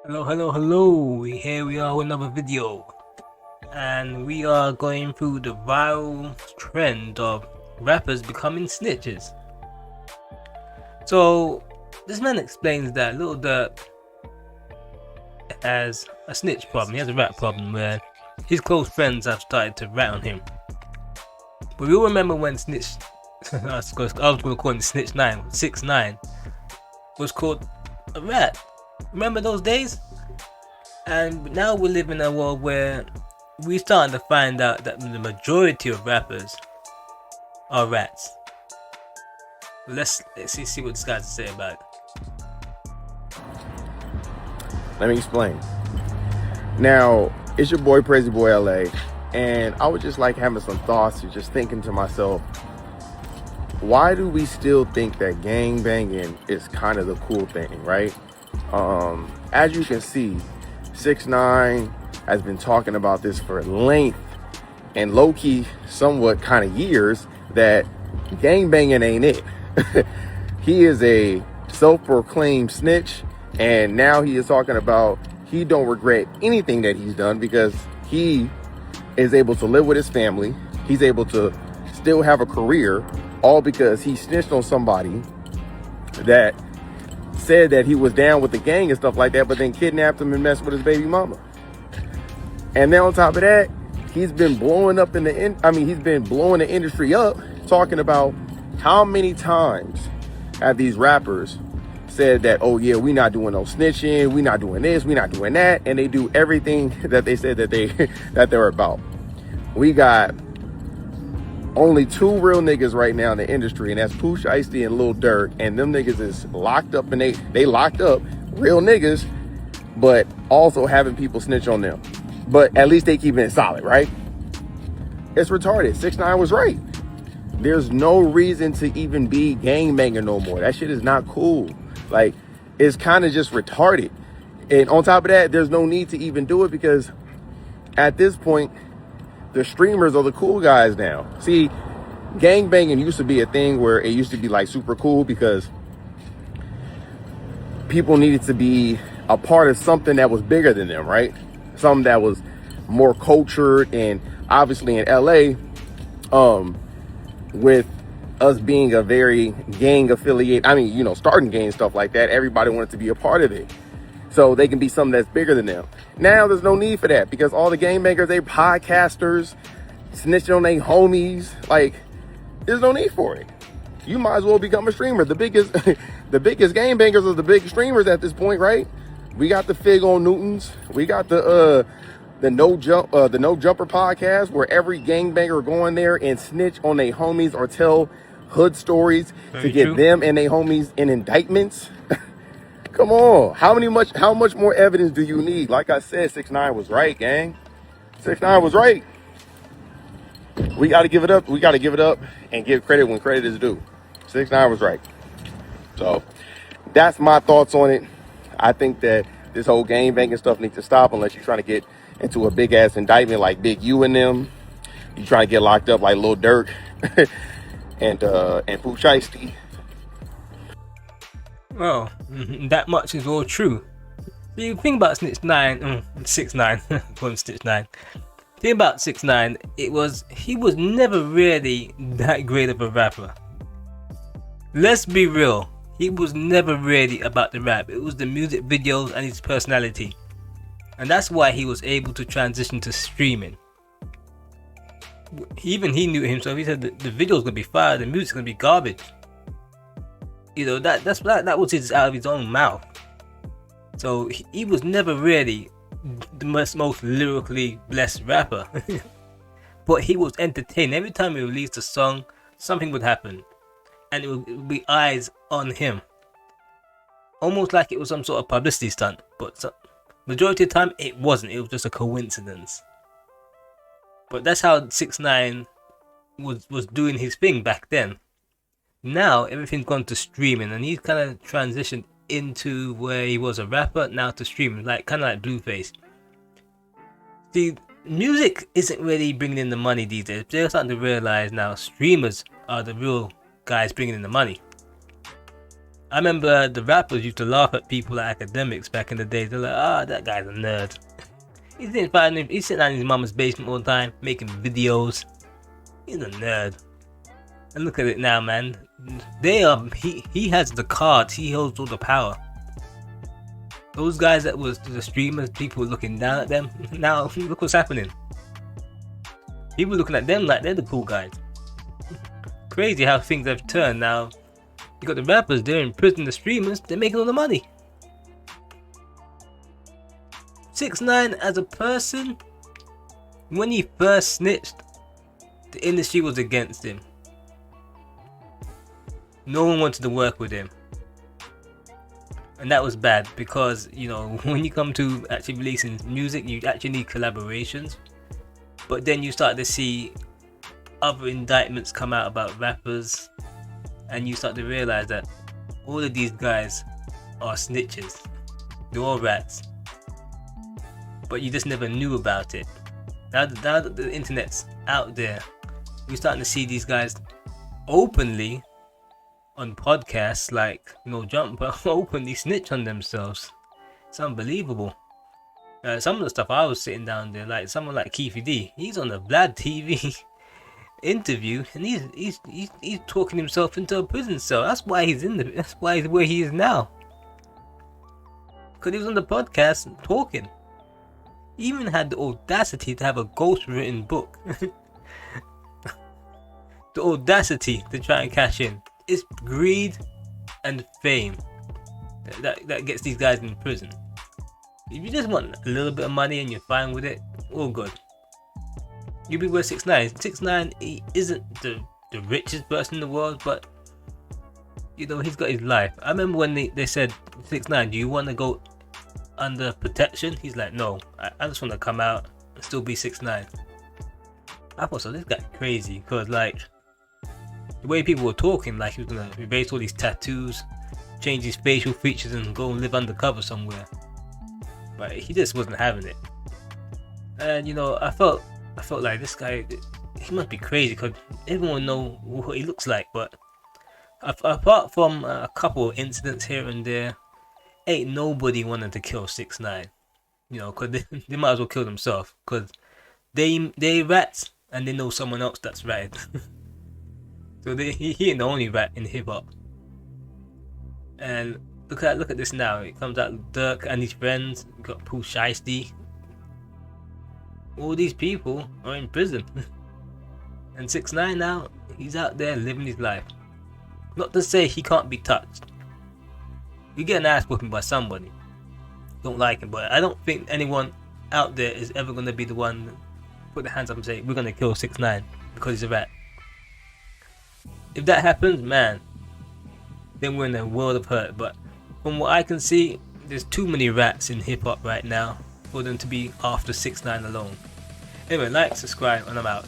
Hello. Here we are with another video. And we are going through the viral trend of rappers becoming snitches. So, this man explains that Lil Durk has a snitch problem. He has a rat problem where his close friends have started to rat on him. But we all remember when Snitch, I was going to call him Snitch 9, 6ix9ine, was called a rat. Remember those days? And now we live in a world where we're starting to find out that the majority of rappers are rats. Let's see what this guy has to say about it. Let me explain. Now, it's your boy Crazy Boy LA, and I was just like having some thoughts and just thinking to myself, why do we still think that gang banging is kind of the cool thing, right? As you can see, 6ix9ine has been talking about this for length and low-key somewhat kind of years that gang banging ain't it. He is a self-proclaimed snitch, and now he is talking about he don't regret anything that he's done because he is able to live with his family. He's able to still have a career, all because he snitched on somebody that said that he was down with the gang and stuff like that, but then kidnapped him and messed with his baby mama. And then on top of that, he's been blowing up he's been blowing the industry up, talking about how many times have these rappers said that, oh yeah, we not doing no snitching, we not doing this, we not doing that, and they do everything that they said that they're about. We got only two real niggas right now in the industry, and that's Pooh Shiesty and Lil Durk, and them niggas is locked up, and they locked up, real niggas, but also having people snitch on them. But at least they keeping it solid, right? It's retarded. 6ix9ine was right. There's no reason to even be gang banging no more. That shit is not cool. Like, it's kind of just retarded. And on top of that, there's no need to even do it because at this point, the streamers are the cool guys now. See, gang banging used to be a thing where it used to be like super cool because people needed to be a part of something that was bigger than them, right? Something that was more cultured. And obviously in LA, with us being a very gang affiliate, starting gang stuff like that, everybody wanted to be a part of it. So they can be something that's bigger than them. Now there's no need for that because all the gangbangers, they podcasters, snitching on their homies. Like, there's no need for it. You might as well become a streamer. The biggest, the biggest gangbangers are the big streamers at this point, right? We got the Fig on Newtons. We got the No Jumper podcast where every gangbanger go in there and snitch on their homies or tell hood stories to get them and their homies in indictments. Come on, how much more evidence do you need? Like I said, 6ix9ine was right, gang. 6ix9ine was right. We got to give it up. We got to give it up and give credit when credit is due. 6ix9ine was right. So that's my thoughts on it. I think that this whole gang banging stuff needs to stop unless you're trying to get into a big ass indictment like Big U and them. You trying to get locked up like Lil Durk and Pooh Shiesty. Well, that much is all true. The thing about 6ix9ine, call him Snitch 9. The thing about 6ix9ine, he was never really that great of a rapper. Let's be real, he was never really about the rap. It was the music videos and his personality. And that's why he was able to transition to streaming. Even he knew himself. He said the video's gonna be fire, the music's gonna be garbage. You know, that was out of his own mouth. So he was never really the most lyrically blessed rapper. But he was entertaining. Every time he released a song, something would happen. And it would be eyes on him. Almost like it was some sort of publicity stunt. But majority of the time, it wasn't. It was just a coincidence. But that's how 6ix9ine was doing his thing back then. Now everything's gone to streaming, and he's kind of transitioned into where he was a rapper now to streaming, kind of like Blueface. The music isn't really bringing in the money these days. They're starting to realize now streamers are the real guys bringing in the money. I remember the rappers used to laugh at people like academics back in the day. They're like, ah, that guy's a nerd. He's sitting down in his mama's basement all the time, making videos. He's a nerd. And look at it now, man. He has the cards. He holds all the power. Those guys that was the streamers, people looking down at them. Now look what's happening. People looking at them like they're the cool guys. Crazy how things have turned now. You got the rappers, they're in prison, the streamers, they're making all the money. 6ix9ine as a person, when he first snitched, the industry was against him. No one wanted to work with him. And that was bad because, you know, when you come to actually releasing music, you actually need collaborations. But then you start to see other indictments come out about rappers, and you start to realize that all of these guys are snitches. They're all rats. But you just never knew about it. Now that the internet's out there, we're starting to see these guys openly on podcasts like No Jumper openly snitch on themselves. It's unbelievable. Some of the stuff I was sitting down there, like someone like Keefy D, he's on the Vlad TV interview, and he's talking himself into a prison cell. That's why he's where he is now. Because he was on the podcast talking. He even had the audacity to have a ghost-written book. The audacity to try and cash in. It's greed and fame that gets these guys in prison. If you just want a little bit of money and you're fine with it, all good. You'll be with 6ix9ine. 6ix9ine, he isn't the richest person in the world, but you know, he's got his life. I remember when they said, 6ix9ine, do you want to go under protection? He's like, no, I just want to come out and still be 6ix9ine. I thought, so this guy crazy, because like the way people were talking, like he was gonna erase all these tattoos, change his facial features and go and live undercover somewhere. But he just wasn't having it. And you know, I felt like this guy, he must be crazy because everyone know what he looks like. But apart from a couple of incidents here and there, ain't nobody wanted to kill 6ix9ine. You know, because they might as well kill themselves, because they rats and they know someone else that's ratted. So he ain't the only rat in hip hop. And look at this now. It comes out Dirk and his friends. You got Pooh Shiesty. All these people are in prison. And 6ix9ine now, he's out there living his life. Not to say he can't be touched. You get an ass whooping by somebody. Don't like him, but I don't think anyone out there is ever gonna be the one to put their hands up and say, we're gonna kill 6ix9ine because he's a rat. If that happens, man, then we're in a world of hurt. But from what I can see, there's too many rats in hip hop right now for them to be after 6ix9ine alone. Anyway, like, subscribe, and I'm out.